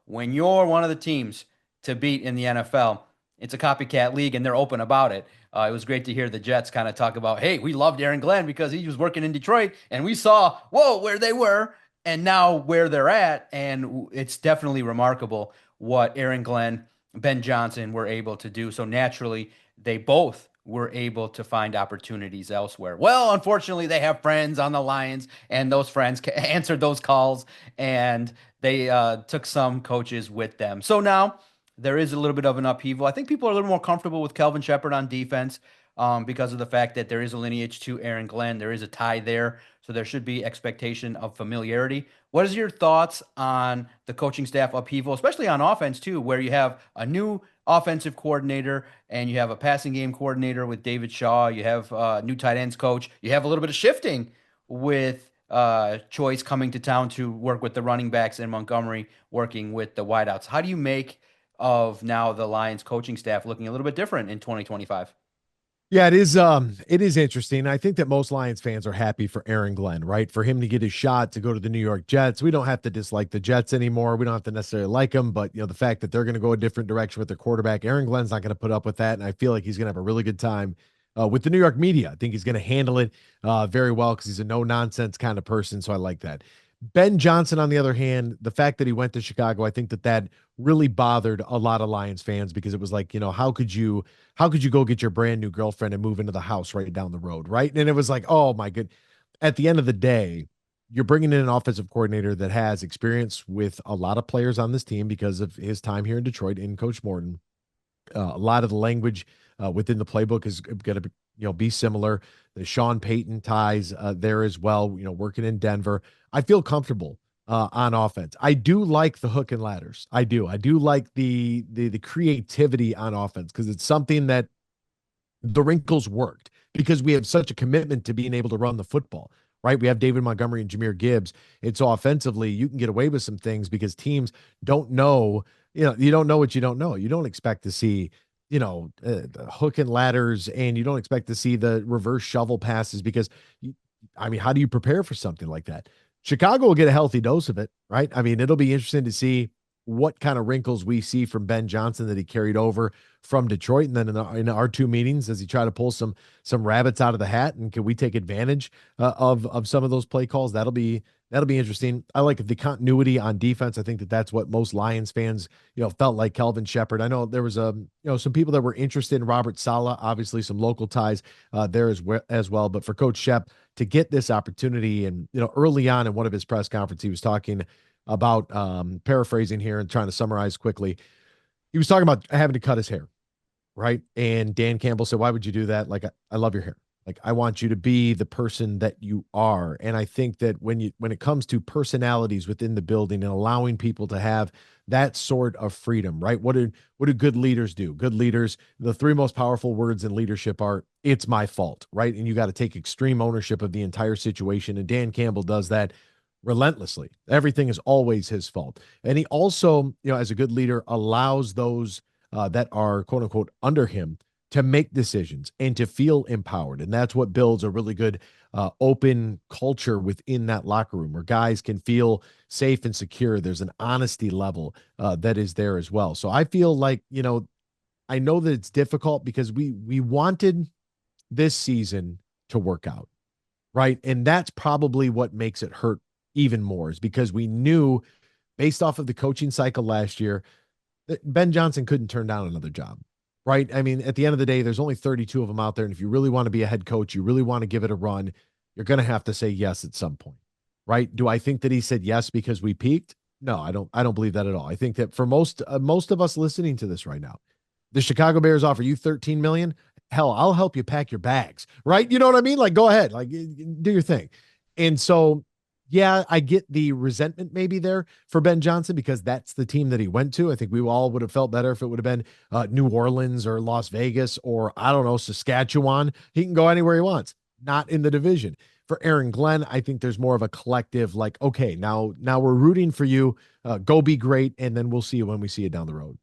when you're one of the teams to beat in the NFL, it's a copycat league and they're open about it. It was great to hear the Jets kind of talk about, hey, we loved Aaron Glenn because he was working in Detroit and we saw, whoa, where they were and now where they're at. And it's definitely remarkable what Aaron Glenn, Ben Johnson were able to do. So naturally, they both were able to find opportunities elsewhere. Well, unfortunately, they have friends on the Lions, and those friends answered those calls, and they took some coaches with them. So now there is a little bit of an upheaval. I think people are a little more comfortable with Kelvin Shepard on defense because of the fact that there is a lineage to Aaron Glenn. There is a tie there, so there should be expectation of familiarity. What is your thoughts on the coaching staff upheaval, especially on offense too, where you have a new offensive coordinator and you have a passing game coordinator with David Shaw, you have a new tight ends coach, you have a little bit of shifting with Choice coming to town to work with the running backs and Montgomery working with the wideouts. How do you make of now the Lions coaching staff looking a little bit different in 2025? Yeah, it is interesting. I think that most Lions fans are happy for Aaron Glenn, right? For him to get his shot to go to the New York Jets. We don't have to dislike the Jets anymore. We don't have to necessarily like them, but the fact that they're going to go a different direction with their quarterback, Aaron Glenn's not going to put up with that, and I feel like he's going to have a really good time with the New York media. I think he's going to handle it very well because he's a no nonsense kind of person. So I like that. Ben Johnson, on the other hand, the fact that he went to Chicago, I think that really bothered a lot of Lions fans because it was like, how could you go get your brand new girlfriend and move into the house right down the road, right? And it was like, oh my good. At the end of the day, you're bringing in an offensive coordinator that has experience with a lot of players on this team because of his time here in Detroit in Coach Morton. A lot of the language within the playbook is going to be similar. The Sean Payton ties there as well. Working in Denver, I feel comfortable on offense. I do like the hook and ladders. I do. I do like the creativity on offense because it's something that the wrinkles worked because we have such a commitment to being able to run the football. Right, we have David Montgomery and Jahmyr Gibbs. And so offensively, you can get away with some things because teams don't know you don't know what you don't know. You don't expect to see, the hook and ladders, and you don't expect to see the reverse shovel passes because, I mean, how do you prepare for something like that? Chicago will get a healthy dose of it, right? I mean, it'll be interesting to see what kind of wrinkles we see from Ben Johnson that he carried over from Detroit, and then in our two meetings, does he try to pull some rabbits out of the hat, and can we take advantage of some of those play calls? That'll be interesting. I like the continuity on defense. I think that's what most Lions fans, felt like Kelvin Shepard. I know there was some people that were interested in Robert Saleh, obviously some local ties there as well. But for Coach Shep to get this opportunity, and early on in one of his press conferences, he was talking about paraphrasing here and trying to summarize quickly. He was talking about having to cut his hair, right? And Dan Campbell said, "Why would you do that? Like, I love your hair. Like, I want you to be the person that you are." And I think that when it comes to personalities within the building and allowing people to have that sort of freedom, right? What do good leaders do? Good leaders, the three most powerful words in leadership are "it's my fault," right? And you got to take extreme ownership of the entire situation. And Dan Campbell does that relentlessly. Everything is always his fault. And he also, as a good leader, allows those that are quote unquote under him to make decisions and to feel empowered. And that's what builds a really good open culture within that locker room where guys can feel safe and secure. There's an honesty level that is there as well. So I feel like, I know that it's difficult because we wanted this season to work out, right? And that's probably what makes it hurt even more, is because we knew based off of the coaching cycle last year that Ben Johnson couldn't turn down another job, right? I mean, at the end of the day, there's only 32 of them out there. And if you really want to be a head coach, you really want to give it a run, you're going to have to say yes at some point, right? Do I think that he said yes because we peaked? No, I don't believe that at all. I think that for most of us listening to this right now, the Chicago Bears offer you 13 million. Hell, I'll help you pack your bags, right? You know what I mean? Like, go ahead, like, do your thing. And so, yeah, I get the resentment maybe there for Ben Johnson because that's the team that he went to. I think we all would have felt better if it would have been New Orleans or Las Vegas or, I don't know, Saskatchewan. He can go anywhere he wants, not in the division. For Aaron Glenn, I think there's more of a collective, like, okay, now we're rooting for you. Go be great, and then we'll see you when we see you down the road.